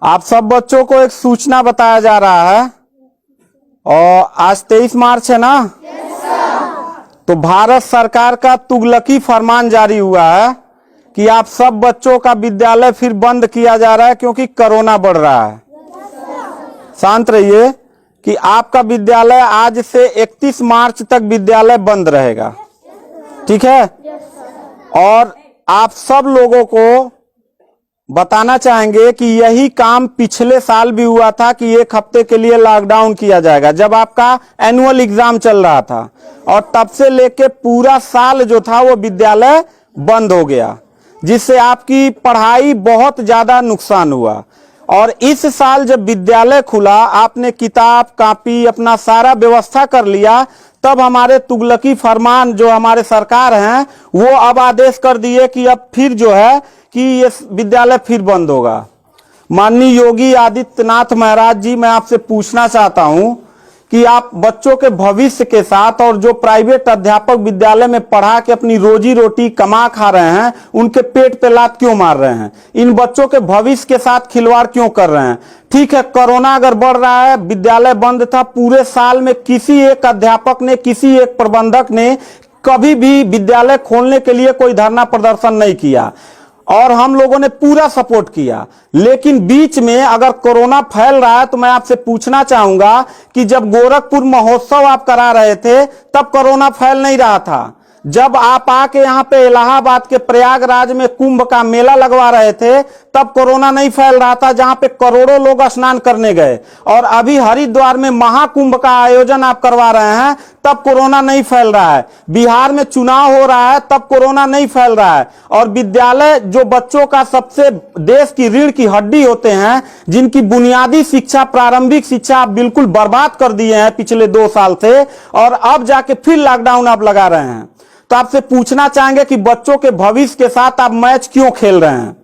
आप सब बच्चों को एक सूचना बताया जा रहा है और आज 23 मार्च है ना। तो भारत सरकार का तुगलकी फरमान जारी हुआ है कि आप सब बच्चों का विद्यालय फिर बंद किया जा रहा है क्योंकि कोरोना बढ़ रहा है। शांत रहिए कि आपका विद्यालय आज से 31 मार्च तक विद्यालय बंद रहेगा, ठीक है। और आप सब लोगों को बताना चाहेंगे कि यही काम पिछले साल भी हुआ था कि एक हफ्ते के लिए लॉकडाउन किया जाएगा जब आपका एनुअल एग्जाम चल रहा था, और तब से लेके पूरा साल जो था वो विद्यालय बंद हो गया, जिससे आपकी पढ़ाई बहुत ज्यादा नुकसान हुआ। और इस साल जब विद्यालय खुला, आपने किताब कॉपी अपना सारा व्यवस्था कर लिया, तब हमारे तुगलकी फरमान जो हमारे सरकार हैं वो अब आदेश कर दिए कि अब फिर जो है कि ये विद्यालय फिर बंद होगा। माननीय योगी आदित्यनाथ महाराज जी, मैं आपसे पूछना चाहता हूं कि आप बच्चों के भविष्य के साथ और जो प्राइवेट अध्यापक विद्यालय में पढ़ा के अपनी रोजी रोटी कमा खा रहे हैं, उनके पेट पे लात क्यों मार रहे हैं? इन बच्चों के भविष्य के साथ खिलवाड़ क्यों कर रहे हैं? ठीक है, कोरोना अगर बढ़ रहा है, विद्यालय बंद था, पूरे साल में किसी एक अध्यापक ने, किसी एक प्रबंधक ने कभी भी विद्यालय खोलने के लिए कोई धरना प्रदर्शन नहीं किया और हम लोगों ने पूरा सपोर्ट किया। लेकिन बीच में अगर कोरोना फैल रहा है तो मैं आपसे पूछना चाहूंगा कि जब गोरखपुर महोत्सव आप करा रहे थे तब कोरोना फैल नहीं रहा था। जब आप आके यहाँ पे इलाहाबाद के प्रयागराज में कुंभ का मेला लगवा रहे थे तब कोरोना नहीं फैल रहा था, जहां पे करोड़ों लोग स्नान करने गए। और अभी हरिद्वार में महाकुंभ का आयोजन आप करवा रहे हैं तब कोरोना नहीं फैल रहा है। बिहार में चुनाव हो रहा है तब कोरोना नहीं फैल रहा है। और विद्यालय जो बच्चों का सबसे देश की रीढ़ की हड्डी होते हैं, जिनकी बुनियादी शिक्षा, प्रारंभिक शिक्षा आप बिल्कुल बर्बाद कर दिए हैं पिछले 2 साल से, और अब जाके फिर लॉकडाउन आप लगा रहे हैं। तो आपसे पूछना चाहेंगे कि बच्चों के भविष्य के साथ आप मैच क्यों खेल रहे हैं?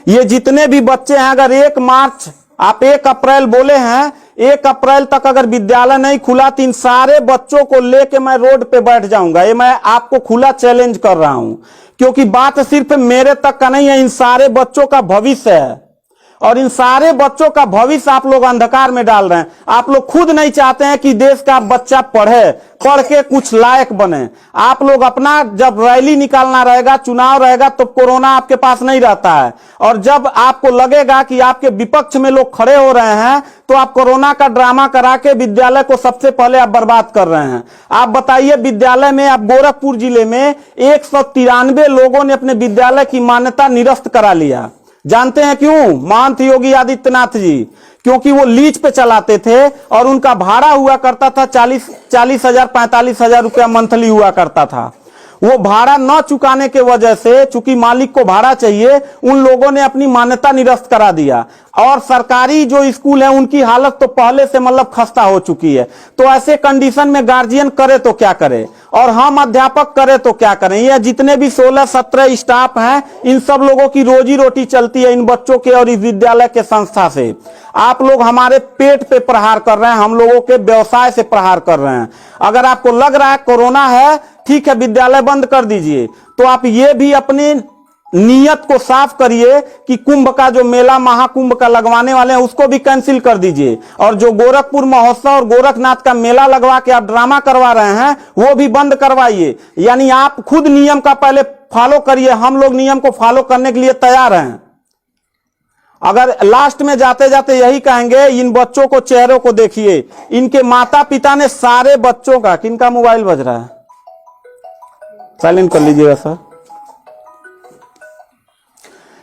ये जितने भी बच्चे हैं, अगर 1 मार्च आप 1 अप्रैल बोले हैं, 1 अप्रैल तक अगर विद्यालय नहीं खुला तो इन सारे बच्चों को लेके मैं रोड पे बैठ जाऊंगा। ये मैं आपको खुला चैलेंज कर रहा हूं, क्योंकि बात सिर्फ मेरे तक का नहीं है, इन सारे बच्चों का भविष्य है। और इन सारे बच्चों का भविष्य आप लोग अंधकार में डाल रहे हैं। आप लोग खुद नहीं चाहते हैं कि देश का बच्चा पढ़े, पढ़ के कुछ लायक बने। आप लोग अपना, जब रैली निकालना रहेगा, चुनाव रहेगा, तो कोरोना आपके पास नहीं रहता है। और जब आपको लगेगा कि आपके विपक्ष में लोग खड़े हो रहे हैं तो आप कोरोना का ड्रामा करा के विद्यालय को सबसे पहले आप बर्बाद कर रहे हैं। आप बताइए, विद्यालय में, आप गोरखपुर जिले में 193 लोगों ने अपने विद्यालय की मान्यता निरस्त करा लिया। जानते हैं क्यों? महंत योगी आदित्यनाथ जी, क्योंकि वो लीज पे चलाते थे और उनका भाड़ा हुआ करता था 40,000 45,000 रुपया मंथली हुआ करता था। वो भाड़ा न चुकाने के वजह से, चूंकि मालिक को भाड़ा चाहिए, उन लोगों ने अपनी मान्यता निरस्त करा दिया। और सरकारी जो स्कूल है उनकी हालत तो पहले से मतलब खस्ता हो चुकी है। तो ऐसे कंडीशन में गार्जियन करे तो क्या करे, और हम अध्यापक करे तो क्या करें? ये जितने भी 16-17 स्टाफ हैं, इन सब लोगों की रोजी रोटी चलती है इन बच्चों के और इस विद्यालय के संस्था से। आप लोग हमारे पेट पे प्रहार कर रहे हैं, हम लोगों के व्यवसाय से प्रहार कर रहे हैं। अगर आपको लग रहा है कोरोना है, ठीक है, विद्यालय बंद कर दीजिए, तो आप ये भी अपनी नियत को साफ करिए कि कुंभ का जो मेला, महाकुंभ का लगवाने वाले हैं, उसको भी कैंसिल कर दीजिए। और जो गोरखपुर महोत्सव और गोरखनाथ का मेला लगवा के आप ड्रामा करवा रहे हैं, वो भी बंद करवाइए। यानी आप खुद नियम का पहले फॉलो करिए, हम लोग नियम को फॉलो करने के लिए तैयार हैं। अगर लास्ट में जाते जाते यही कहेंगे, इन बच्चों को, चेहरों को देखिए, इनके माता पिता ने सारे बच्चों का, किनका मोबाइल बज रहा है, साइलेंट कर लीजिएगा सर।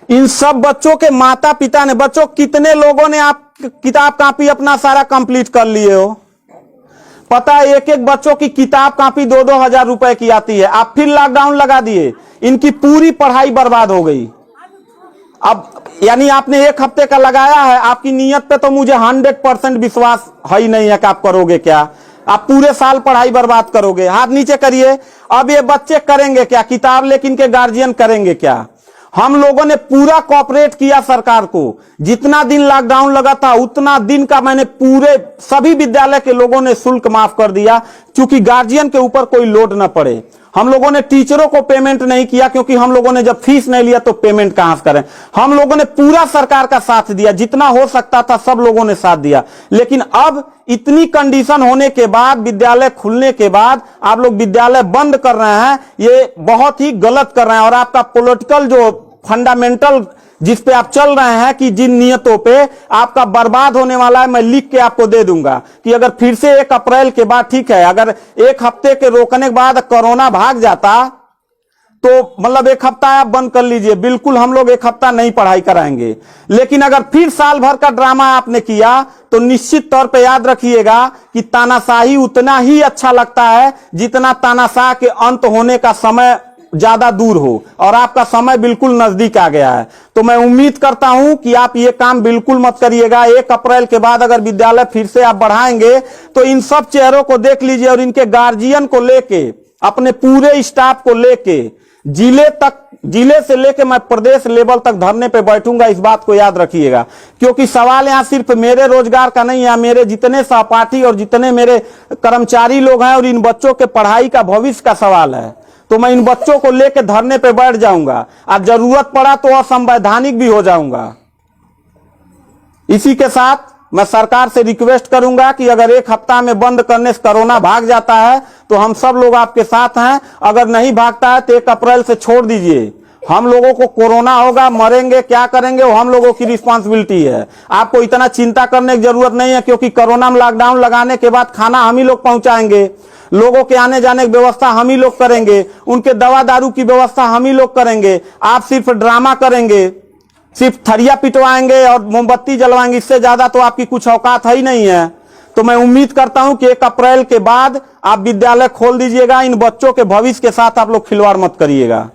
इन सब बच्चों के माता पिता ने, बच्चों कितने लोगों ने आप किताब कॉपी अपना सारा कंप्लीट कर लिए हो? पता है, एक एक बच्चों की किताब कॉपी 2-2 हजार रुपए की आती है। आप फिर लॉकडाउन लगा दिए, इनकी पूरी पढ़ाई बर्बाद हो गई। अब यानी आपने 1 हफ्ते का लगाया है, आपकी नीयत पे तो मुझे 100% विश्वास है ही नहीं है कि आप करोगे क्या। आप पूरे साल पढ़ाई बर्बाद करोगे। हाथ नीचे करिए। अब ये बच्चे करेंगे क्या? किताब लेकिन के गार्जियन करेंगे क्या? हम लोगों ने पूरा कोऑपरेट किया सरकार को। जितना दिन लॉकडाउन लगा था उतना दिन का मैंने पूरे सभी विद्यालय के लोगों ने शुल्क माफ कर दिया, क्योंकि गार्जियन के ऊपर कोई लोड न पड़े। हम लोगों ने टीचरों को पेमेंट नहीं किया, क्योंकि हम लोगों ने जब फीस नहीं लिया तो पेमेंट कहां से करें। हम लोगों ने पूरा सरकार का साथ दिया, जितना हो सकता था सब लोगों ने साथ दिया। लेकिन अब इतनी कंडीशन होने के बाद, विद्यालय खुलने के बाद आप लोग विद्यालय बंद कर रहे हैं, ये बहुत ही गलत कर रहे हैं। और आपका पॉलिटिकल जो फंडामेंटल जिस पे आप चल रहे हैं कि जिन नियतों पे आपका बर्बाद होने वाला है, मैं लिख के आपको दे दूंगा कि अगर फिर से 1 अप्रैल के बाद, ठीक है, अगर 1 हफ्ते के रोकने के बाद कोरोना भाग जाता तो मतलब 1 हफ्ता आप बंद कर लीजिए, बिल्कुल हम लोग 1 हफ्ता नहीं पढ़ाई कराएंगे। लेकिन अगर फिर साल भर का ड्रामा आपने किया तो निश्चित तौर पे याद रखिएगा कि तानाशाही उतना ही अच्छा लगता है जितना तानाशाह के अंत होने का समय ज्यादा दूर हो, और आपका समय बिल्कुल नजदीक आ गया है। तो मैं उम्मीद करता हूं कि आप ये काम बिल्कुल मत करिएगा। 1 अप्रैल के बाद अगर विद्यालय फिर से आप बढ़ाएंगे तो इन सब चेहरों को देख लीजिए, और इनके गार्जियन को लेके, अपने पूरे स्टाफ को लेके, जिले से लेके मैं प्रदेश लेवल तक धरने पे बैठूंगा। इस बात को याद रखिएगा, क्योंकि सवाल यहां सिर्फ मेरे रोजगार का नहीं है, मेरे जितने सहपाठी और जितने मेरे कर्मचारी लोग हैं और इन बच्चों के पढ़ाई का, भविष्य का सवाल है। तो मैं इन बच्चों को लेकर धरने पे बैठ जाऊंगा, और जरूरत पड़ा तो असंवैधानिक भी हो जाऊंगा। इसी के साथ मैं सरकार से रिक्वेस्ट करूंगा कि अगर 1 हफ्ता में बंद करने से कोरोना भाग जाता है तो हम सब लोग आपके साथ हैं। अगर नहीं भागता है तो 1 अप्रैल से छोड़ दीजिए। हम लोगों को कोरोना होगा, मरेंगे, क्या करेंगे वो हम लोगों की रिस्पांसिबिलिटी है। आपको इतना चिंता करने की जरूरत नहीं है, क्योंकि कोरोना में लॉकडाउन लगाने के बाद खाना हम ही लोग पहुंचाएंगे, लोगों के आने जाने की व्यवस्था हम ही लोग करेंगे, उनके दवा दारू की व्यवस्था हम ही लोग करेंगे। आप सिर्फ ड्रामा करेंगे, सिर्फ थरिया पिटवाएंगे और मोमबत्ती जलवाएंगे, इससे ज्यादा तो आपकी कुछ औकात है ही नहीं है। तो मैं उम्मीद करता हूं कि 1 अप्रैल के बाद आप विद्यालय खोल दीजिएगा। इन बच्चों के भविष्य के साथ आप लोग खिलवाड़ मत करिएगा।